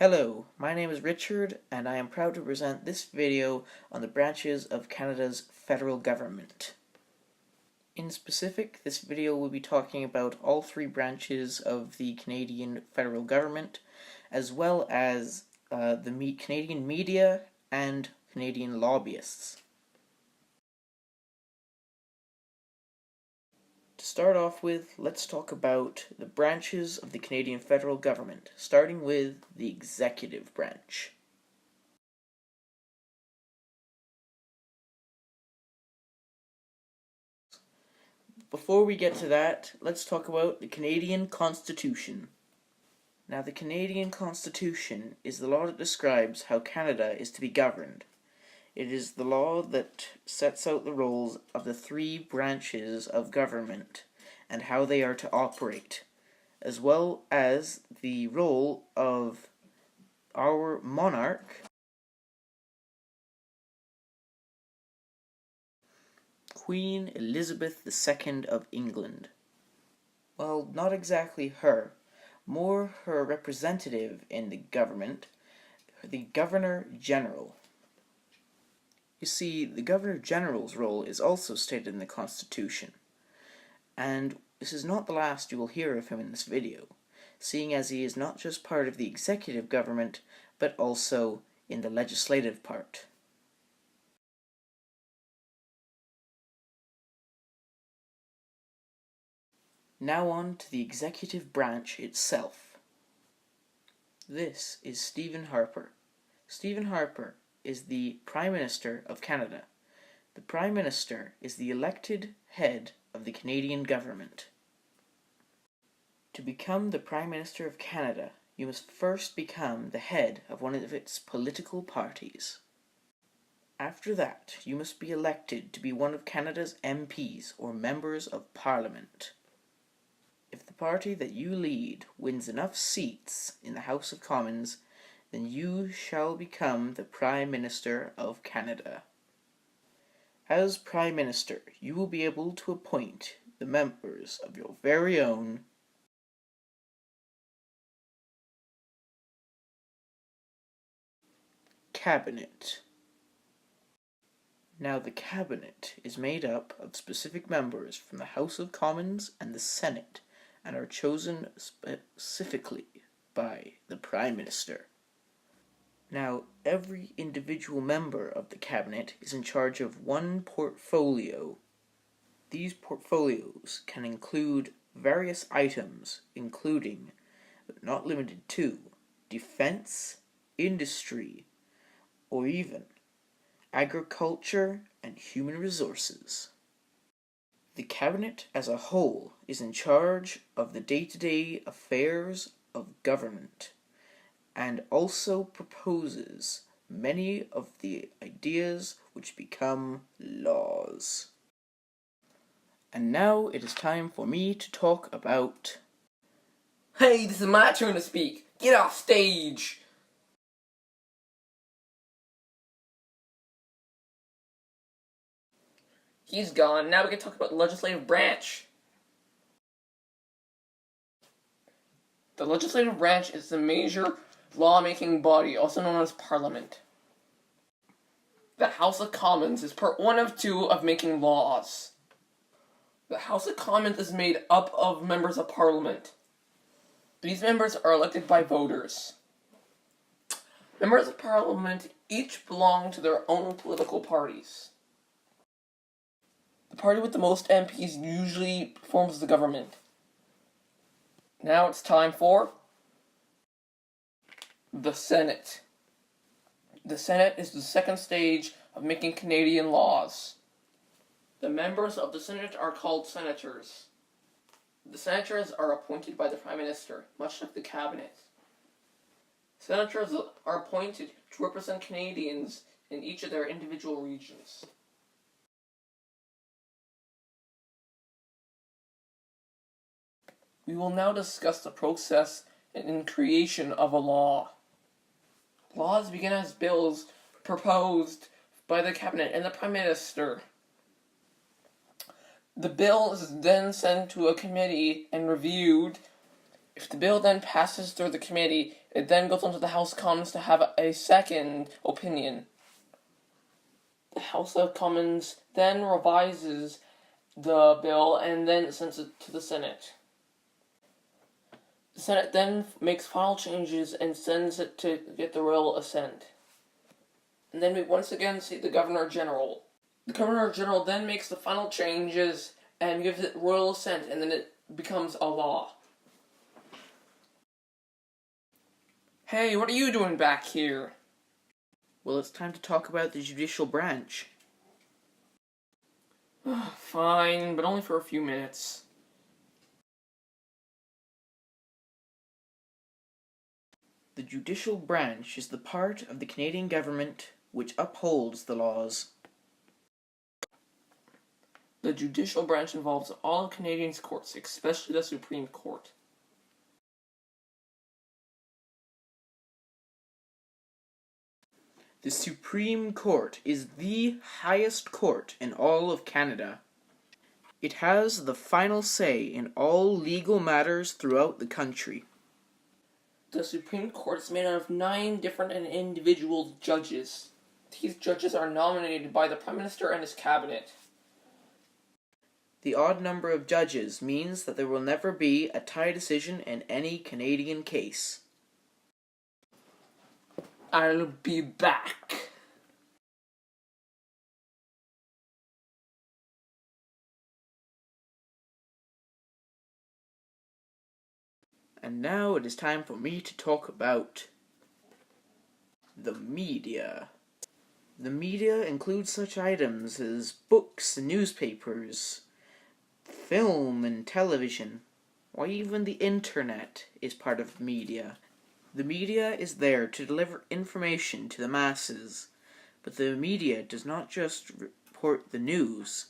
Hello, my name is Richard, and I am proud to present this video on the branches of Canada's federal government. In specific, this video will be talking about all three branches of the Canadian federal government, as well as the Canadian media and Canadian lobbyists. To start off with, let's talk about the branches of the Canadian federal government, starting with the executive branch. Before we get to that, let's talk about the Canadian Constitution. Now, the Canadian Constitution is the law that describes how Canada is to be governed. It is the law that sets out the roles of the three branches of government and how they are to operate, as well as the role of our monarch, Queen Elizabeth II of England. Well, not exactly her, more her representative in the government, the Governor General. You see, the Governor General's role is also stated in the Constitution, and this is not the last you will hear of him in this video, seeing as he is not just part of the executive government, but also in the legislative part. Now on to the executive branch itself. This is Stephen Harper. Stephen Harper is the Prime Minister of Canada. The Prime Minister is the elected head of the Canadian government. To become the Prime Minister of Canada, you must first become the head of one of its political parties. After that, you must be elected to be one of Canada's MPs, or Members of Parliament. If the party that you lead wins enough seats in the House of Commons, then you shall become the Prime Minister of Canada. As Prime Minister, you will be able to appoint the members of your very own Cabinet. Now, the Cabinet is made up of specific members from the House of Commons and the Senate, and are chosen specifically by the Prime Minister. Now, every individual member of the Cabinet is in charge of one portfolio. These portfolios can include various items, including, but not limited to, defense, industry, or even agriculture and human resources. The Cabinet as a whole is in charge of the day-to-day affairs of government, and also proposes many of the ideas which become laws. And now it is time for me to talk about... Hey, this is my turn to speak! Get off stage! He's gone. Now we can talk about the legislative branch. The legislative branch is the major lawmaking body, also known as Parliament. The House of Commons is part one of two of making laws. The House of Commons is made up of members of Parliament. These members are elected by voters. Members of Parliament each belong to their own political parties. The party with the most MPs usually forms the government. Now it's time for the Senate. The Senate is the second stage of making Canadian laws. The members of the Senate are called senators. The senators are appointed by the Prime Minister, much like the Cabinet. Senators are appointed to represent Canadians in each of their individual regions. We will now discuss the process and creation of a law. Laws begin as bills proposed by the Cabinet and the Prime Minister. The bill is then sent to a committee and reviewed. If the bill then passes through the committee, It then goes on to the House of Commons to have a second opinion. The House of Commons then revises the bill and then sends it to the Senate. The Senate then makes final changes and sends it to get the royal assent. And then we once again see the Governor General. The Governor General then makes the final changes and gives it royal assent, and then it becomes a law. Hey, what are you doing back here? Well, it's time to talk about the judicial branch. Fine, but only for a few minutes. The judicial branch is the part of the Canadian government which upholds the laws. The judicial branch involves all of Canadians' courts, especially the Supreme Court. The Supreme Court is the highest court in all of Canada. It has the final say in all legal matters throughout the country. The Supreme Court is made out of 9 different and individual judges. These judges are nominated by the Prime Minister and his cabinet. The odd number of judges means that there will never be a tie decision in any Canadian case. I'll be back. And now it is time for me to talk about the media. The media includes such items as books and newspapers, film and television, or even the internet is part of media. The media is there to deliver information to the masses, but the media does not just report the news.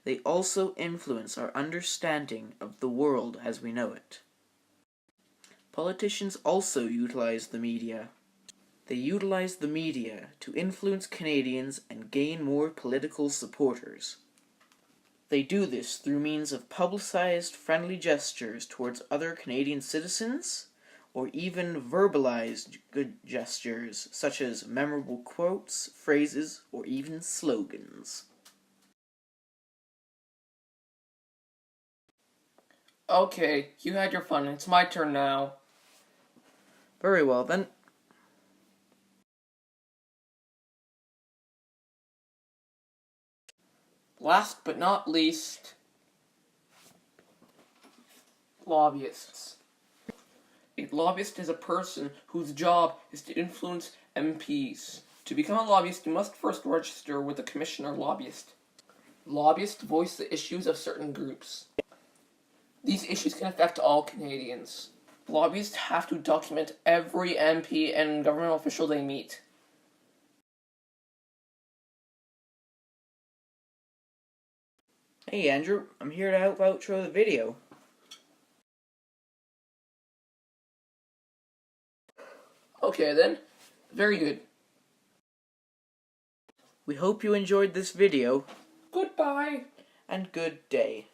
They also influence our understanding of the world as we know it. Politicians also utilize the media. They utilize the media to influence Canadians and gain more political supporters. They do this through means of publicized friendly gestures towards other Canadian citizens, or even verbalized good gestures such as memorable quotes, phrases, or even slogans. Okay, you had your fun. It's my turn now. Very well then. Last but not least, lobbyists. A lobbyist is a person whose job is to influence MPs. To become a lobbyist, you must first register with the commissioner lobbyist. Lobbyists voice the issues of certain groups. These issues can affect all Canadians. Lobbyists have to document every MP and government official they meet. Hey Andrew, I'm here to help outro the video. Okay then, very good. We hope you enjoyed this video, Goodbye. and good day.